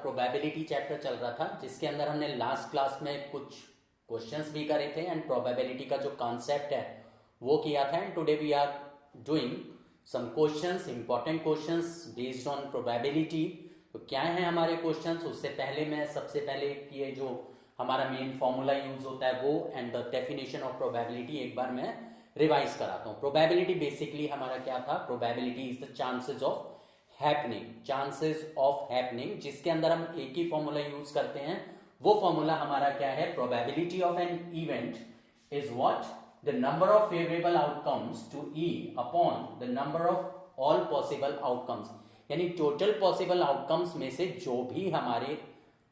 Probability chapter चल रहा था, जिसके अंदर हमने लास्ट क्लास में कुछ क्वेश्चंस भी करे थे एंड प्रोबेबिलिटी का जो कॉन्सेप्ट है वो किया था। And today we are doing some questions, important questions based on probability. तो क्या है हमारे क्वेश्चंस, उससे पहले मैं सबसे पहले ये जो हमारा मेन फॉर्मूला यूज होता है वो and the definition of probability एक बार मैं रिवाइज कराता हूँ। प्रोबेबिलिटी बेसिकली हमारा क्या था, probability is the chances of happening, chances of happening, जिसके अंदर हम एक ही फॉर्मूला यूज करते हैं। वो फॉर्मूला हमारा क्या है, probability of an event is what, the number of favourable outcomes to E upon the number of all possible outcomes, यानी टोटल पॉसिबल आउटकम्स में से जो भी हमारे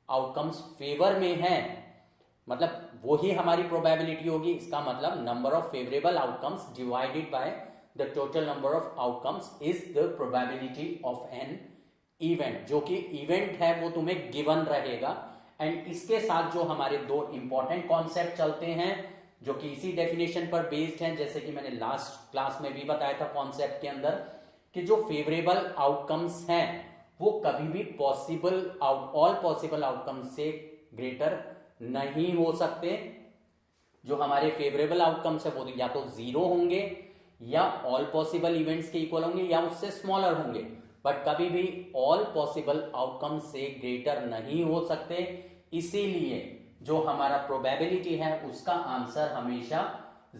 आउटकम्स फेवर में है, मतलब वो ही हमारी प्रोबेबिलिटी होगी। इसका मतलब number of favourable outcomes divided by the total number of outcomes is the probability of an event, जो कि इवेंट है वो तुम्हें गिवन रहेगा। एंड इसके साथ जो हमारे दो इंपॉर्टेंट कॉन्सेप्ट चलते हैं जो कि इसी डेफिनेशन पर बेस्ड हैं, जैसे कि मैंने लास्ट क्लास में भी बताया था कॉन्सेप्ट के अंदर, कि जो फेवरेबल आउटकम्स हैं वो कभी भी पॉसिबल ऑल पॉसिबल आउटकम्स से ग्रेटर नहीं हो सकते। जो हमारे फेवरेबल आउटकम्स है वो या तो जीरो होंगे या ऑल पॉसिबल इवेंट्स के इक्वल होंगे या उससे स्मॉलर होंगे, बट कभी भी ऑल पॉसिबल आउटकम्स से ग्रेटर नहीं हो सकते। इसीलिए जो हमारा प्रोबेबिलिटी है उसका आंसर हमेशा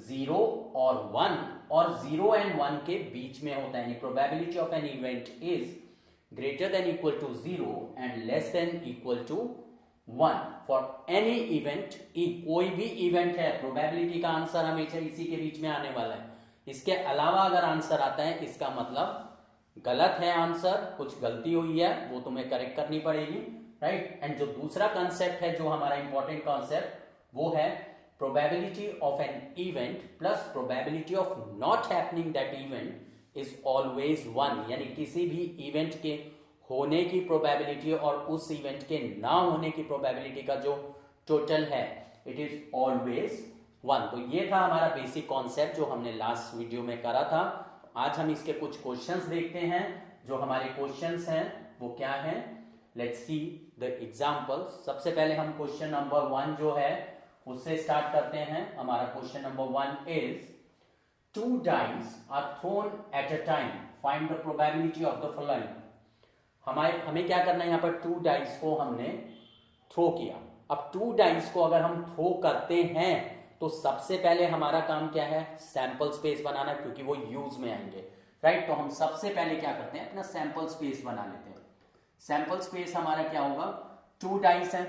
0 और 1 और 0 एंड 1 के बीच में होता है। Probability of an event is greater than equal to 0 and less than equal to 1 for any event. कोई भी इवेंट है, प्रोबेबिलिटी का आंसर हमेशा इसी के बीच में आने वाला है। इसके अलावा अगर आंसर आता है इसका मतलब गलत है, आंसर कुछ गलती हुई है, वो तुम्हें करेक्ट करनी पड़ेगी, राइट। एंड जो दूसरा कंसेप्ट है, जो हमारा इंपॉर्टेंट कॉन्सेप्ट, वो है probability of an event plus probability of not happening that event is always 1, यानी किसी भी इवेंट के होने की प्रोबेबिलिटी और उस इवेंट के ना होने की प्रोबेबिलिटी का जो टोटल है इट इज ऑलवेज 1। तो ये था हमारा बेसिक कॉन्सेप्ट जो हमने लास्ट वीडियो में करा था। आज हम इसके कुछ क्वेश्चंस देखते हैं। जो हमारे क्वेश्चंस हैं वो क्या हैं, लेट्स सी द एग्जांपल्स। सबसे पहले हम क्वेश्चन नंबर 1 जो है उससे स्टार्ट करते हैं। हमारा question number 1 is 2 dice are thrown at a time, find the probability of the following। हमें क्या करना है, यहाँ पर 2 डाइस को हमने थ्रो किया। अब 2 डाइस को अगर हम थ्रो करते हैं तो सबसे पहले हमारा काम क्या है, सैंपल स्पेस बनाना, क्योंकि वो यूज में आएंगे, राइट। तो हम सबसे पहले क्या करते हैं, अपना सैंपल स्पेस बना लेते हैं। सैंपल स्पेस हमारा क्या होगा, 2 डाइस है।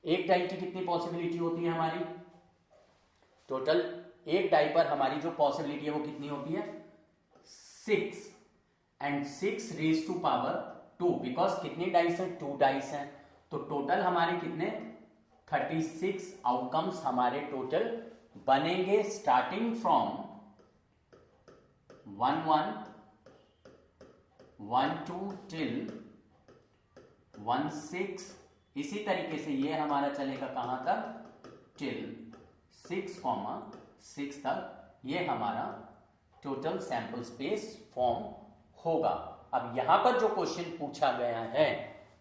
एक डाई की कितनी पॉसिबिलिटी होती है हमारी, टोटल एक डाई पर हमारी जो पॉसिबिलिटी है वो कितनी होती है, 6 and 6 raise to power 2, because कितनी डाइस है, 2 डाइस है। तो टोटल हमारे कितने 36 आउटकम्स हमारे टोटल बनेंगे, स्टार्टिंग फ्रॉम 1 1 1 2 टिल 1 6। इसी तरीके से ये हमारा चलेगा कहां तक, टिल 6 तक ये हमारा टोटल सैंपल स्पेस फॉर्म होगा। अब यहां पर जो क्वेश्चन पूछा गया है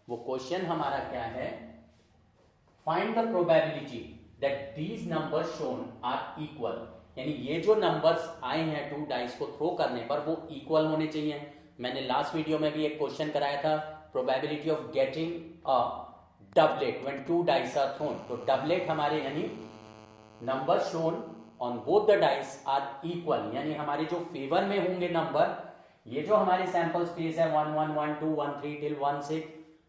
वो क्वेश्चन हमारा क्या है, find the probability that these numbers shown are equal, यानी ये जो नंबर्स आए हैं 2 डाइस को थ्रो करने पर वो इक्वल होने चाहिए। मैंने लास्ट वीडियो में भी एक क्वेश्चन कराया था, probability of getting a doublet when 2 dice are thrown. तो डबलेट हमारे यानी number shown on both the dice are equal, यानी हमारे जो फेवर में होंगे नंबर, ये जो हमारे सैंपल स्पेस है 1 1 1 2 1 3 टिल 1 6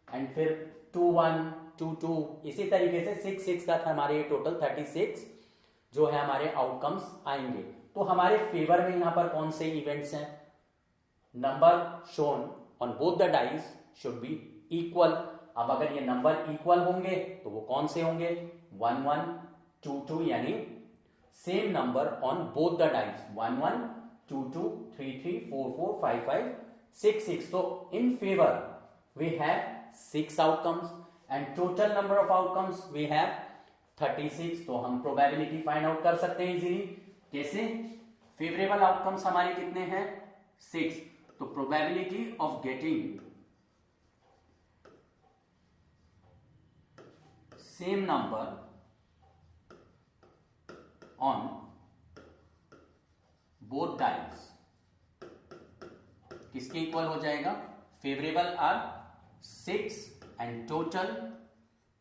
एंड फिर 2 1 2 2, इसी तरीके से 6 6 तक हमारे टोटल 36 जो है हमारे आउटकम्स आएंगे। तो हमारे फेवर में यहां पर कौन से इवेंट्स हैं, number shown on both the dice should be equal. अब अगर ये नंबर इक्वल होंगे तो वो कौन से होंगे, 1 1 2 2, यानी same number on both the dice, 1 1 2 2 3 3 4 4 5 5 6 6। तो in favour we have 6 outcomes and total number of outcomes we have 36। तो हम प्रोबेबिलिटी फाइंड आउट कर सकते हैं इजीली। कैसे, फेवरेबल आउटकम्स हमारे कितने हैं, 6। तो probability of getting same number on both dice किसके इक्वल हो जाएगा? Favourable are 6 and total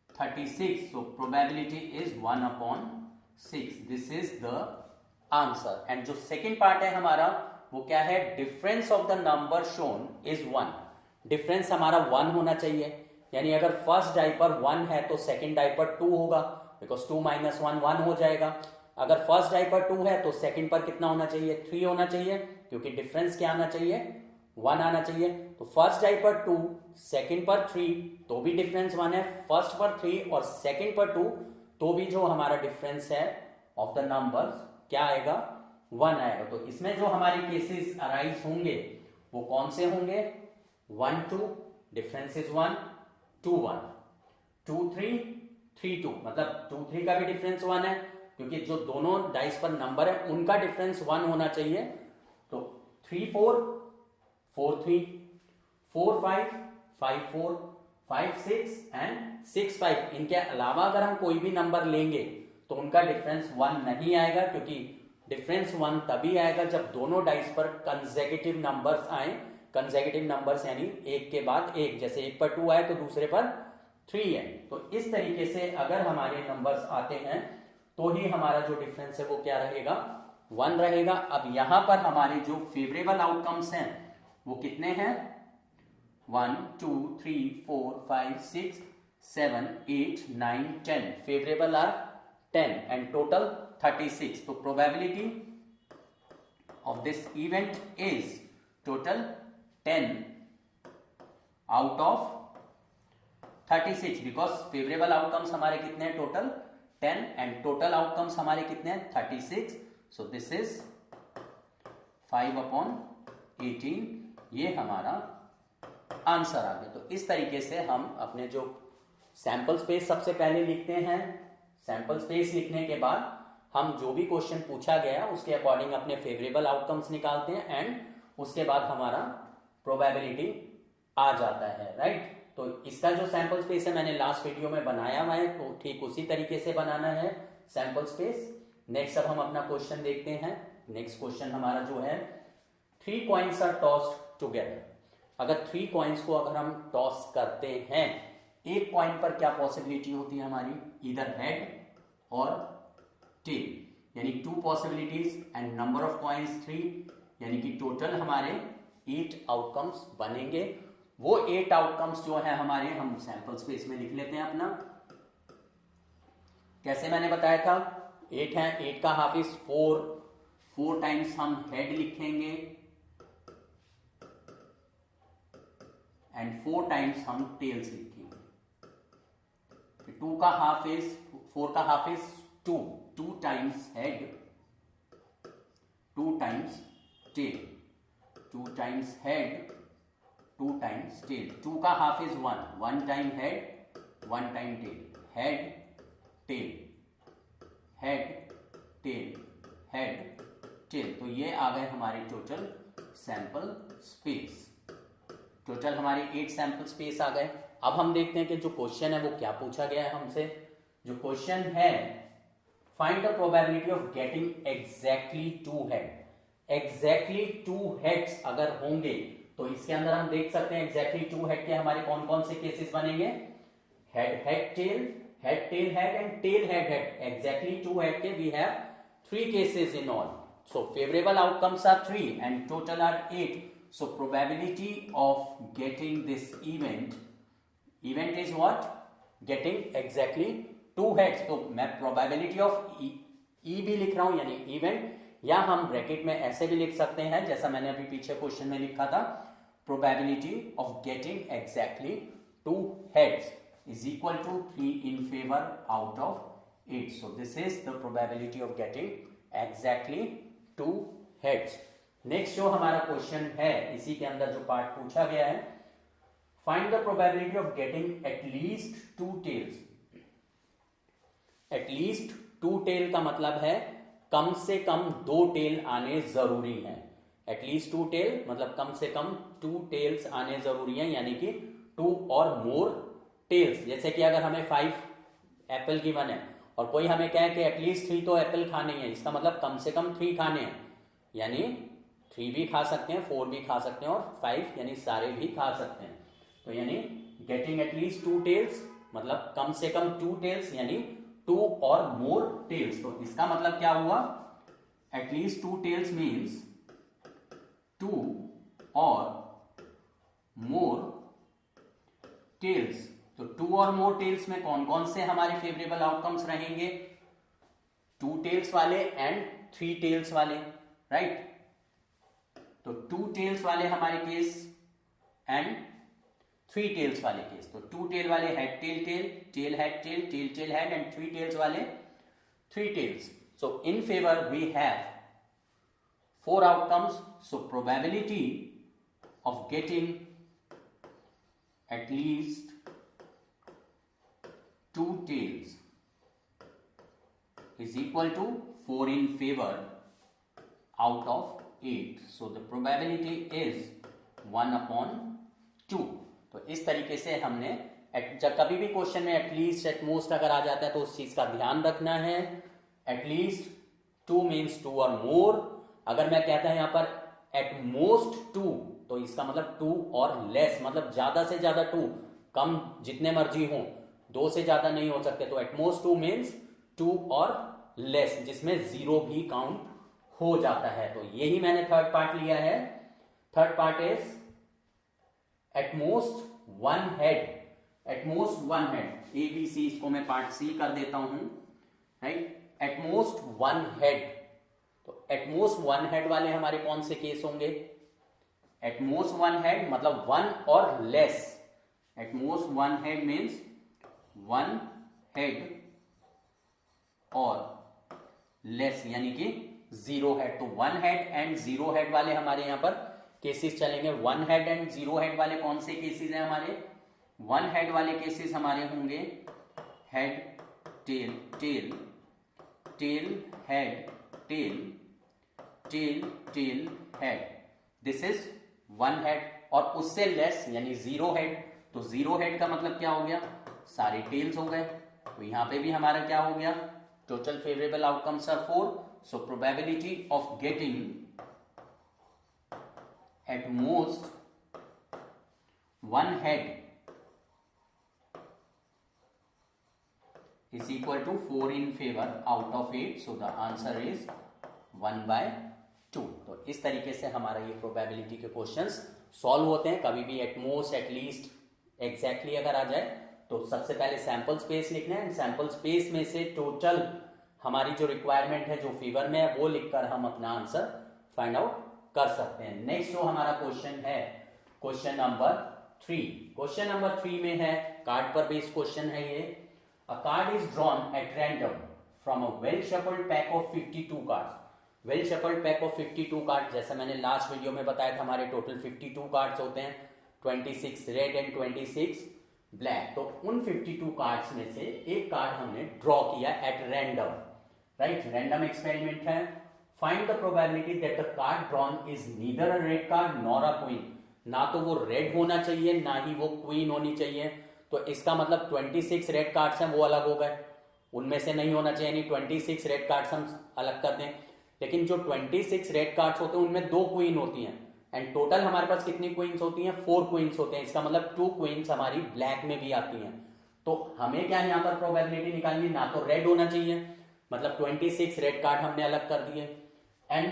36, so probability is 1/6. This is the answer. And जो सेकेंड पार्ट है हमारा वो क्या है? Difference of the number shown is 1. Difference हमारा 1 होना चाहिए, यानी अगर फर्स्ट डाई पर 1 है तो सेकेंड डाई पर 2 होगा, बिकॉज 2 - 1 1 हो जाएगा. अगर फर्स्ट डाई पर 2 है तो सेकेंड पर कितना होना चाहिए? 3 होना चाहिए, क्योंकि डिफरेंस क्या आना चाहिए? 1 आना चाहिए. तो फर्स्ट डाई पर 2, सेकेंड पर 3, तो भी डिफरेंस 1 है. फर्स्ट पर 3 और सेकेंड पर 2, तो भी जो हमारा डिफरेंस है ऑफ द नंबर्स क्या आएगा? 1 आएगा. तो इसमें जो हमारे केसेस अराइज होंगे वो कौन से होंगे? 1 2, डिफरेंस इज 1, 2 1, 2 3, 3 2, मतलब 2 3 का भी डिफरेंस 1 है, क्योंकि जो दोनों डाइस पर नंबर है उनका डिफरेंस 1 होना चाहिए. तो 3 4, 4 3, 4 5, 5 4, 5 6 एंड 6 5. इनके अलावा अगर हम कोई भी नंबर लेंगे तो उनका डिफरेंस 1 नहीं आएगा, क्योंकि डिफरेंस 1 तभी आएगा जब दोनों डाइस पर कंसेक्यूटिव नंबर्स आए. कंसेक्यूटिव नंबर्स यानी एक के बाद एक, जैसे एक पर 2 आए तो दूसरे पर 3 है. तो इस तरीके से अगर हमारे नंबर्स आते हैं तो ही हमारा जो डिफरेंस है वो क्या रहेगा? 1 रहेगा. अब यहां पर हमारे जो फेवरेबल आउटकम्स हैं वो कितने हैं? 1 2 3 4 5 6 7 8 9 10. Favourable are 10 and total 36. तो probability of this event is total 10 out of 36, because favourable outcomes हमारे कितने हैं? टोटल 10 एंड टोटल आउटकम्स हमारे कितने हैं? 36. So this is 5/18. ये हमारा आंसर आ गया. तो इस तरीके से हम अपने जो सैंपल स्पेस सबसे पहले लिखते हैं. सैंपल स्पेस लिखने के बाद हम जो भी क्वेश्चन पूछा गया उसके अकॉर्डिंग अपने फेवरेबल आउटकम्स निकालते हैं एंड उसके बाद हमारा प्रोबेबिलिटी आ जाता है. राइट. तो इसका जो सैंपल स्पेस है मैंने लास्ट वीडियो में बनाया हुआ है, तो ठीक उसी तरीके से बनाना है सैंपल स्पेस. नेक्स्ट अब हम अपना क्वेश्चन देखते हैं. नेक्स्ट क्वेश्चन हमारा जो है 3 कॉइन्स आर टॉस्ड टुगेदर. अगर 3 कॉइन्स को अगर हम टॉस करते हैं, एक कॉइन पर क्या पॉसिबिलिटी होती है हमारी? इधर हेड और टेल, यानी 2 possibilities and number of coins 3, यानी कि टोटल हमारे 8 आउटकम्स बनेंगे. वो 8 आउटकम्स जो है हमारे, हम सैंपल स्पेस में लिख लेते हैं अपना. कैसे मैंने बताया था? 8 है, 8 का हाफ इज 4. 4 टाइम्स हम हेड लिखेंगे एंड 4 टाइम्स हम टेल्स लिखेंगे. 2 का हाफ इज 4 का half is 2. 2 times head, 2 times tail. 2 times head, 2 times tail. 2 का half is 1. 1 time head, 1 time tail. Head tail, head tail, head tail. तो ये आ गए हमारे टोटल सैंपल स्पेस. टोटल हमारे 8 सैंपल स्पेस आ गए. अब हम देखते हैं कि जो क्वेश्चन है वो क्या पूछा गया है हमसे. जो क्वेश्चन है, find the probability of getting exactly 2 head. Exactly 2 heads अगर होंगे तो इसके अंदर हम देख सकते हैं एग्जैक्टली 2 हेड के हमारे कौन कौन से केसेस बनेंगे? Head head tail, head tail head and tail head head. Exactly 2 head के we have 3 cases in all. So favourable outcomes are 3 and total are 8. So probability of getting this event is what? Getting exactly 2 heads. तो मैं probability of E भी लिख रहा हूं, यानी event, या हम ब्रैकेट में ऐसे भी लिख सकते हैं जैसा मैंने अभी पीछे क्वेश्चन में लिखा था. probability of getting exactly 2 heads is equal to 3 in favor out of 8. So this is the probability of getting exactly 2 heads. Next जो हमारा क्वेश्चन है, इसी के अंदर जो पार्ट पूछा गया है, find the probability of getting at least 2 tails. At least 2 tail का मतलब है कम से कम 2 टेल आने जरूरी है. एटलीस्ट 2 टेल मतलब कम से कम 2 टेल्स आने जरूरी है, यानी कि 2 और मोर टेल्स. जैसे कि अगर हमें 5 एप्पल गिवन है और कोई हमें कहे कि एटलीस्ट 3 तो एप्पल खाने हैं, इसका मतलब कम से कम 3 खाने हैं, यानी 3 भी खा सकते हैं, 4 भी खा सकते हैं और 5 यानी सारे भी खा सकते हैं। तो यानी गेटिंग एटलीस्ट 2 टेल्स मतलब कम से कम 2 टेल्स यानी 2 और मोर टेल्स। तो इसका मतलब क्या हुआ, एटलीस्ट 2 टेल्स मीन्स 2 और मोर टेल्स। तो 2 और मोर टेल्स में कौन कौन से हमारे फेवरेबल आउटकम्स रहेंगे, 2 टेल्स वाले एंड 3 टेल्स वाले, राइट। तो 2 टेल्स वाले हमारे केस एंड 3 टेल्स वाले केस। तो 2 टेल वाले head tail tail, tail head tail, tail tail head and 3 tails वाले 3 tails. So in favor we have 4 outcomes. So probability of getting at least 2 tails is equal to 4 in favor out of 8. So the probability is 1 upon 2. तो इस तरीके से हमने जब कभी भी question में एटलीस्ट एटमोस्ट अगर आ जाता है तो उस चीज का ध्यान रखना है। एटलीस्ट 2 मीन्स 2 और मोर। अगर मैं कहता है यहां पर एटमोस्ट 2 तो इसका मतलब 2 और लेस, मतलब ज्यादा से ज्यादा 2, कम जितने मर्जी हो, 2 से ज्यादा नहीं हो सकते। तो एटमोस्ट 2 मीन्स 2 और लेस, जिसमें 0 भी काउंट हो जाता है। तो यही मैंने थर्ड पार्ट लिया है। Third part is at most 1 head. At most 1 head, A B C, इसको मैं पार्ट सी कर देता हूं, राइट। एटमोस्ट 1 हेड, तो एटमोस्ट 1 हेड वाले हमारे कौन से केस होंगे, एटमोस्ट 1 हेड मतलब 1 और less. At most 1 head means 1 head और लेस यानी कि 0 हेड। तो 1 हेड एंड 0 हेड वाले हमारे यहां पर केसेस चलेंगे। 1 हेड एंड 0 हेड वाले कौन से केसेस हैं हमारे, 1 हेड वाले केसेस हमारे होंगे head tail tail, tail head tail, tail tail head, this is 1 head. और उससे लेस यानी 0 हेड, तो 0 हेड का मतलब क्या हो गया, सारे टेल्स हो गए। तो यहां पे भी हमारा क्या हो गया, total favourable outcomes are 4। So probability of getting at most 1 head is equal to 4 in favor out of 8. So the answer is 1/2. तो इस तरीके से हमारा ये प्रोबेबिलिटी के क्वेश्चंस सॉल्व होते हैं। कभी भी एटमोस्ट, एटलीस्ट, एग्जैक्टली अगर आ जाए तो सबसे पहले सैंपल स्पेस लिखना है। सैंपल स्पेस में से टोटल हमारी जो रिक्वायरमेंट है, जो फेवर में है, वो लिखकर हम अपना आंसर फाइंड आउट कर सकते हैं। नेक्स्ट जो हमारा क्वेश्चन है, क्वेश्चन नंबर 3। क्वेश्चन नंबर 3 में है कार्ड पर बेस्ड क्वेश्चन है ये। A card is drawn at random from a well shuffled pack of 52 cards. Well shuffled pack of 52 cards, जैसा मैंने लास्ट वीडियो में बताया था, हमारे टोटल 52 कार्ड्स होते हैं, 26 रेड एंड 26 ब्लैक। तो उन 52 कार्ड्स में से एक कार्ड हमने ड्रॉ किया at random, right. Random experiment है। Find the probability that the card drawn is neither a red card nor a queen. ना तो वो रेड होना चाहिए, ना ही वो क्वीन होनी चाहिए। तो इसका मतलब 26 रेड कार्ड्स हैं वो अलग हो गए, उनमें से नहीं होना चाहिए, यानी 26 रेड कार्ड्स हम अलग कर दें। लेकिन जो 26 रेड कार्ड्स होते हैं उनमें 2 क्वीन होती हैं एंड टोटल हमारे पास कितनी क्वींस होती हैं, 4 क्वींस होते हैं। इसका मतलब 2 क्वींस हमारी ब्लैक में भी आती हैं। तो हमें क्या यहाँ पर प्रोबेबिलिटी निकालनी, ना तो रेड होना चाहिए, मतलब 26 रेड कार्ड हमने अलग कर दिए, एंड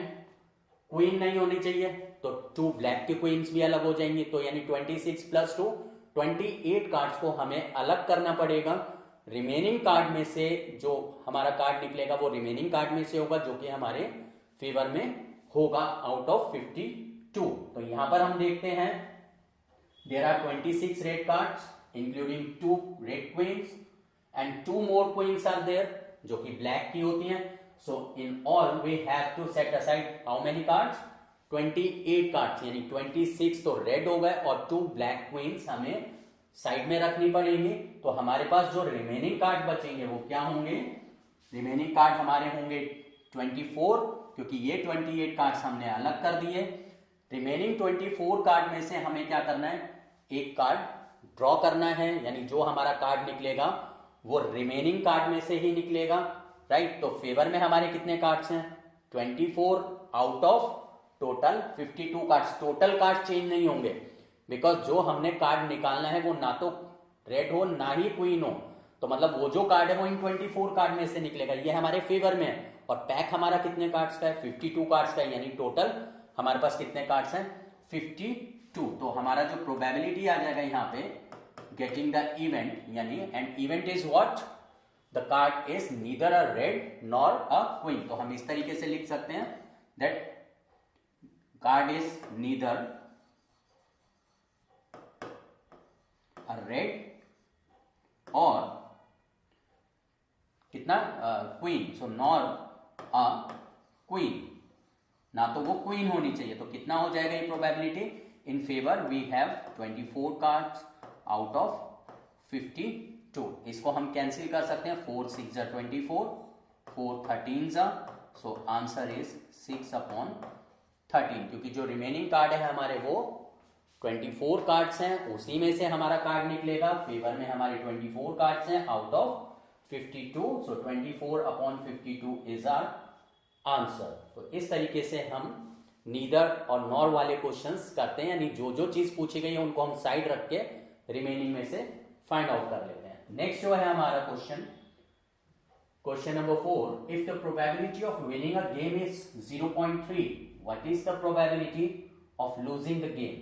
क्वीन नहीं होनी चाहिए, तो 2 ब्लैक की क्वींस भी अलग हो जाएंगी। तो यानी 26 + 2 28 कार्ड्स को हमें अलग करना पड़ेगा। रिमेनिंग कार्ड में से जो हमारा कार्ड निकलेगा वो रिमेनिंग कार्ड में से होगा, जो कि हमारे फेवर में होगा आउट ऑफ 52। तो यहां पर हम देखते हैं there are 26 red cards including 2 red queens and 2 more queens are there, जो कि ब्लैक की होती हैं। So in all we have to set aside how many cards, 28 cards, यानी 26 तो रेड हो गए और 2 ब्लैक क्वींस हमें साइड में रखनी पड़ेंगी। तो हमारे पास जो रिमेनिंग कार्ड बचेंगे वो क्या होंगे, रिमेनिंग कार्ड हमारे होंगे 24, क्योंकि ये 28 कार्ड्स हमने अलग कर दिए। रिमेनिंग 24 कार्ड में से हमें क्या करना है, एक कार्ड ड्रॉ करना है, यानी जो हमारा कार्ड निकलेगा वो रिमेनिंग कार्ड में से ही निकलेगा, राइट। तो फेवर में हमारे कितने कार्ड्स हैं? 24 out of total 52 cards. Total card change नहीं होंगे, बिकॉज जो हमने कार्ड निकालना है वो ना तो रेड हो ना ही क्वीन हो, तो मतलब वो जो कार्ड है वो इन 24 कार्ड में से निकलेगा। ये हमारे फेवर में है। और पैक हमारा कितने कार्ड्स का है? 52 कार्ड्स का है, यानी टोटल हमारे पास कितने कार्ड्स हैं? 52। तो हमारा जो प्रोबेबिलिटी आ जाएगा यहाँ पे गेटिंग द इवेंट, यानी and event is what? The card is neither a red nor a queen. तो हम इस तरीके से लिख सकते हैं that card is neither a red और कितना? Queen. So nor a queen, ना तो वो क्वीन होनी चाहिए। तो कितना हो जाएगा ये probability? In favour we have 24 cards out of 52। इसको हम कैंसिल कर सकते हैं। 4 6 जा 24, 4 13 जा, सो आंसर इज 6/13। क्योंकि जो रिमेनिंग कार्ड है हमारे वो 24 कार्ड्स हैं, उसी में से हमारा कार्ड निकलेगा। फेवर में हमारे 24 कार्ड्स हैं out of 52, so 24/52 is our answer. तो इस तरीके से हम नीदर और नॉर वाले क्वेश्चंस करते हैं, यानी जो जो चीज पूछी गई है उनको हम साइड रख के रिमेनिंग में से फाइंड आउट कर लेते हैं। नेक्स्ट जो है हमारा question number 4, if the probability of winning a game is 0.3, what is the probability of losing the game?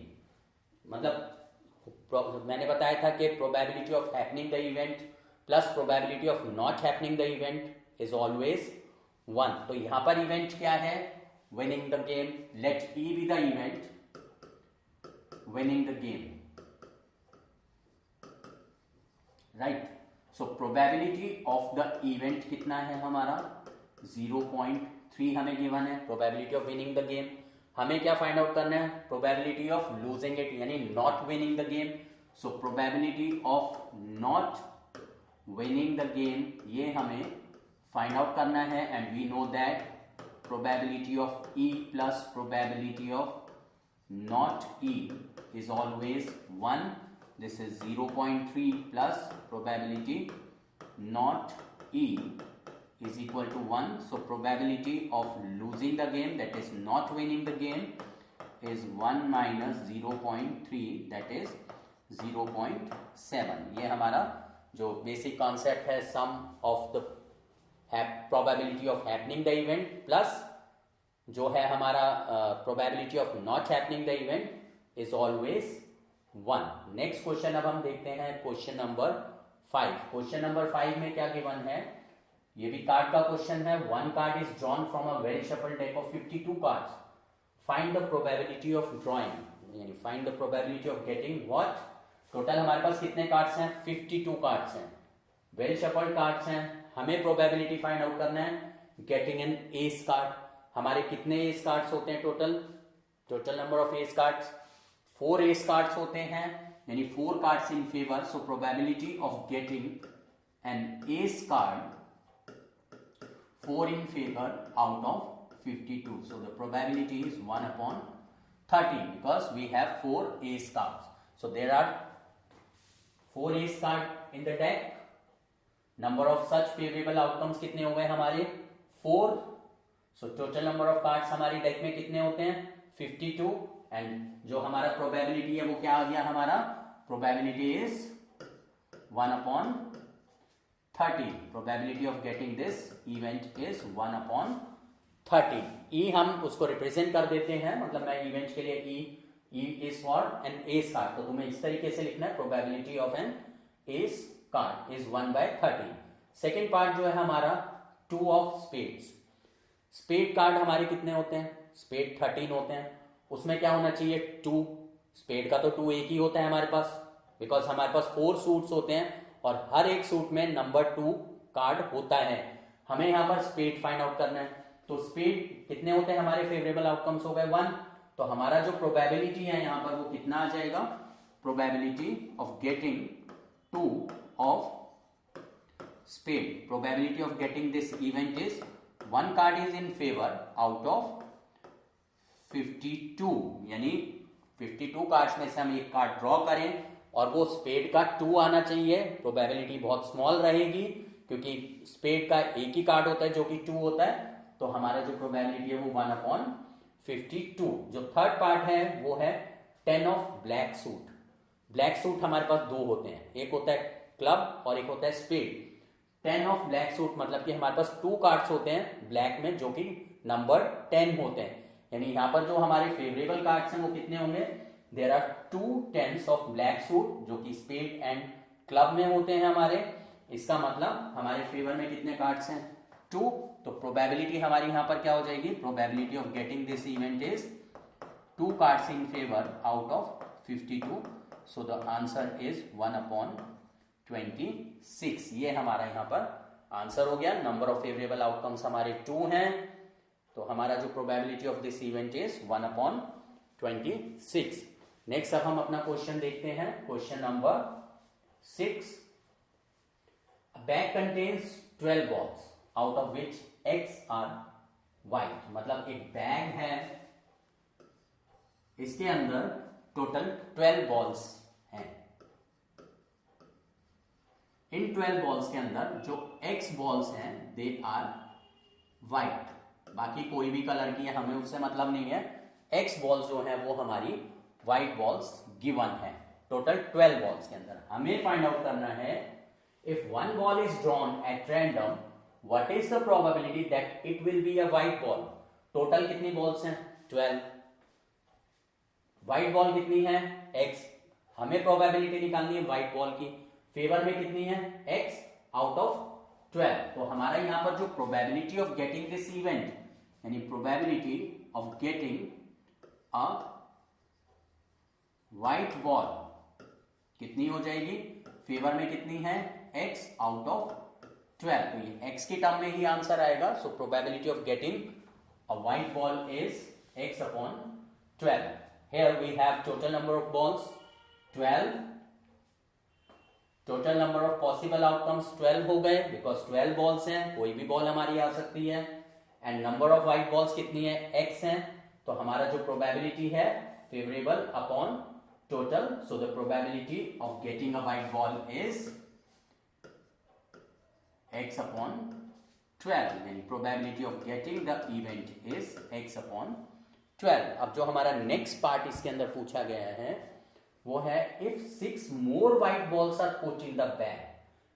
मतलब मैंने बताया था कि probability of happening the event plus probability of not happening the event is always 1। तो यहां पर event क्या है? Winning the game. Let E be the event, winning the game, right. So probability of the event कितना है हमारा? 0.3 हमें given है। Probability of winning the game हमें क्या फाइंड आउट करना है? प्रोबेबिलिटी ऑफ लूजिंग इट, यानी not winning the game. So probability of not winning the game ये हमें फाइंड आउट करना है। And we know that probability of E plus probability of not E is always 1. This is 0.3 plus probability not E is equal to 1. So probability of losing the game, that is not winning the game, is 1 minus 0.3, that is 0.7. ये हमारा जो basic concept है, sum of the probability of happening the event plus जो है हमारा probability of not happening the event is always 1. Next question अब हम देखते हैं क्वेश्चन नंबर 5. क्वेश्चन नंबर 5 में क्या गिवन है? ये भी कार्ड का क्वेश्चन है. One card is drawn from a well shuffled deck of 52 cards. Find the probability of drawing, यानी find the probability of getting what? Total हमारे पास कितने कार्ड्स हैं? 52 कार्ड्स हैं. वेल शफल्ड कार्ड्स हैं. हमें प्रोबेबिलिटी फाइंड आउट करना है गेटिंग एन एस कार्ड. हमारे कितने एस कार्ड्स होते हैं total? Total number of S cards 4 S cards होते हैं, यानी 4 cards in favour. So probability of getting an S card 4 in favor out of 52. So the probability is 1/30 because we have 4 ace cards. So there are 4 ace card in the deck. Number of such favorable outcomes कितने हो गए हमारे? 4. So total number of cards हमारी deck में कितने होते हैं? 52. And जो हमारा probability है वो क्या आ गया हमारा? Probability is 1/30. Probability of getting this event is 1/30. E हम उसको रिप्रेजेंट कर देते हैं, मतलब मैं इवेंट के लिए E is for an ace card. तो तुम्हें इस तरीके से लिखना है probability of an ace card is 1/30. Second part जो है हमारा 2 of spades. स्पेड कार्ड हमारे कितने होते हैं? स्पेड 13 होते हैं. उसमें क्या होना चाहिए? 2. स्पेड का तो 2 एक ही होता है हमारे पास, बिकॉज हमारे पास 4 सूट्स होते हैं और हर एक सूट में नंबर 2 कार्ड होता है. हमें यहां पर स्पेड फाइंड आउट करना है. तो स्पेड कितने होते हैं हमारे? फेवरेबल आउटकम्स हो गए 1. तो हमारा जो प्रोबेबिलिटी है यहां पर वो कितना आ जाएगा? Probability of getting 2 of spade. Probability of getting this event is 1 card is in favour out of 52, यानी 52 कार्ड्स में से हम एक कार्ड ड्रॉ करें और वो स्पेड का 2 आना चाहिए। प्रोबेबिलिटी बहुत स्मॉल रहेगी क्योंकि स्पेड का एक ही कार्ड होता है जो कि 2 होता है, तो हमारा जो प्रोबेबिलिटी है वो 1/52। जो थर्ड पार्ट है वो है 10 of black suit. Black suit हमारे पास दो होते हैं, एक होता है क्लब और एक होता है स्पेड। 10 ऑफ ब्लैक सूट मतलब कि हमारे पास 2 कार्ड्स होते हैं ब्लैक में जो कि नंबर 10 होते हैं, यानी यहाँ पर जो हमारे फेवरेबल कार्ड्स हैं वो कितने होंगे, there are 2 10s of black suit जो कि स्पेड एंड क्लब में होते हैं हमारे। इसका मतलब हमारे फेवर में कितने कार्ड्स हैं, 2। तो प्रोबेबिलिटी हमारी यहाँ पर क्या हो जाएगी, probability of getting this event is 2 cards in favour out of 52। So the answer is 1/26। ये हमारा यहाँ पर आंसर हो गया। नंबर ऑफ फेवरेबल आउटकम्स हमारे 2 हैं, तो हमारा जो probability of this event is 1/26। Next अब हम अपना क्वेश्चन देखते हैं, question number 6। Bag contains 12 balls out of which X are white। मतलब एक बैग है, इसके अंदर टोटल 12 balls हैं। इन 12 balls के अंदर जो X balls हैं दे आर white, बाकी कोई भी कलर की है हमें उससे मतलब नहीं है। X balls जो है वो हमारी white balls गिवन है। टोटल 12 balls के अंदर हमें फाइंड आउट करना है, if one ball is drawn at random, what is the probability that it will be a white ball? Total कितनी बॉल्स हैं, 12। व्हाइट बॉल कितनी है, x। हमें प्रोबेबिलिटी निकालनी है व्हाइट बॉल की। फेवर में कितनी है, x आउट ऑफ 12। तो हमारा यहां पर जो probability of getting this event, यानी probability of getting a white ball कितनी हो जाएगी, फेवर में कितनी है, x आउट ऑफ 12। तो ये x की टर्म में ही आंसर आएगा। So probability of getting a white ball is x/12। Here we have total number of balls 12, total number of possible outcomes 12 हो गए बिकॉज 12 बॉल्स हैं, कोई भी बॉल हमारी आ सकती है। And number of white balls कितनी है, x है। तो हमारा जो प्रोबेबिलिटी है favourable upon total, so the probability of getting a white ball is x/12, यानी probability of getting the event is x/12। अब जो हमारा नेक्स्ट पार्ट इसके अंदर पूछा गया है वो है if 6 more white balls are put in the bag.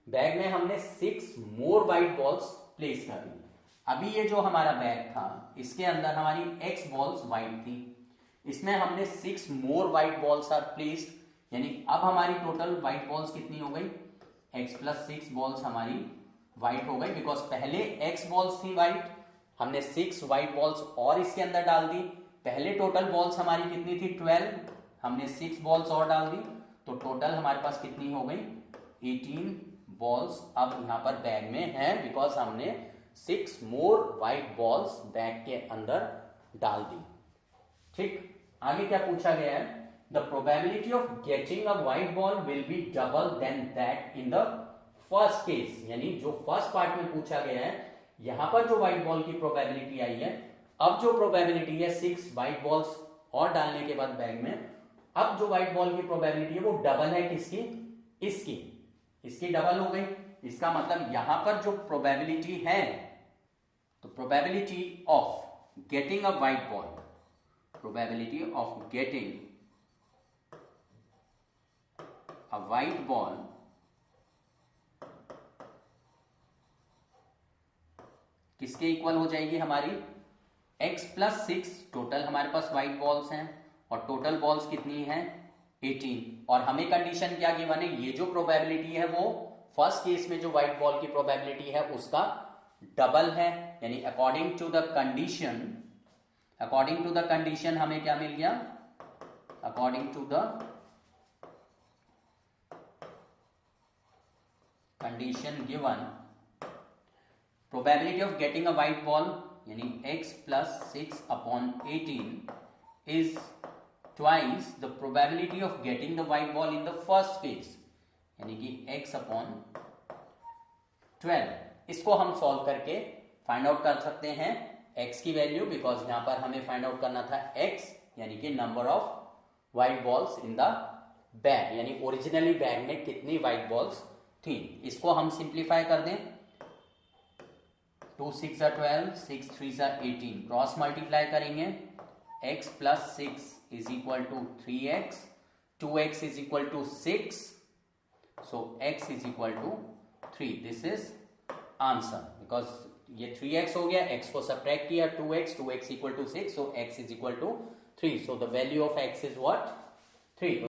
Bag में हमने 6 मोर व्हाइट बॉल्स प्लेस कर दी। अभी ये जो हमारा बैग था इसके अंदर हमारी x बॉल्स व्हाइट थी, इसमें हमने 6 more white balls are placed, यानी अब हमारी टोटल व्हाइट बॉल्स कितनी हो गई, x+6 बॉल्स हमारी व्हाइट हो गई बिकॉज पहले x बॉल्स थी व्हाइट, हमने 6 व्हाइट बॉल्स और इसके अंदर डाल दी। पहले टोटल बॉल्स हमारी कितनी थी, 12, हमने 6 बॉल्स और डाल दी, तो टोटल हमारे पास कितनी हो गई, 18 बॉल्स अब यहां पर बैग में है बिकॉज हमने 6 मोर व्हाइट बॉल्स बैग के अंदर डाल दी। ठीक, आगे क्या पूछा गया है, the probability of getting a white ball will be double than that in the first case. यानी जो फर्स्ट पार्ट में पूछा गया है यहां पर जो व्हाइट बॉल की प्रोबेबिलिटी आई है, अब जो प्रोबेबिलिटी है 6 व्हाइट बॉल्स और डालने के बाद बैग में, अब जो व्हाइट बॉल की प्रोबेबिलिटी है वो डबल है किसकी, इसकी डबल हो गई। इसका मतलब यहां पर जो प्रोबेबिलिटी है, तो probability of getting a white ball, probability of getting a white ball किसके इक्वल हो जाएगी हमारी, x+6। टोटल हमारे पास व्हाइट बॉल्स हैं और टोटल बॉल्स कितनी हैं, 18। और हमें कंडीशन क्या गिवन है, ये जो प्रोबेबिलिटी है वो फर्स्ट केस में जो व्हाइट बॉल की प्रोबेबिलिटी है उसका डबल है, यानी अकॉर्डिंग टू द कंडीशन हमें क्या मिल गया, according to the condition given, probability of getting a white ball यानी x+6/18 is twice the probability of getting the white ball in the first case, यानी कि x/12। इसको हम सॉल्व करके फाइंड आउट कर सकते हैं x की वैल्यू, बिकॉज यहां पर हमें फाइंड आउट करना था x यानी कि number of white balls in the bag यानी ओरिजिनली बैग में कितनी व्हाइट बॉल्स थी। इसको हम सिंप्लीफाई कर दें, 2 6 12, 6 3 18, क्रॉस मल्टीप्लाई करेंगे, x plus 6 is equal to 3x, 2x is equal to 6, so x is equal to 3. This is answer because ये 3x हो गया, x को subtract किया 2x equal to 6, so x is equal to 3. So the value of x is what? 3.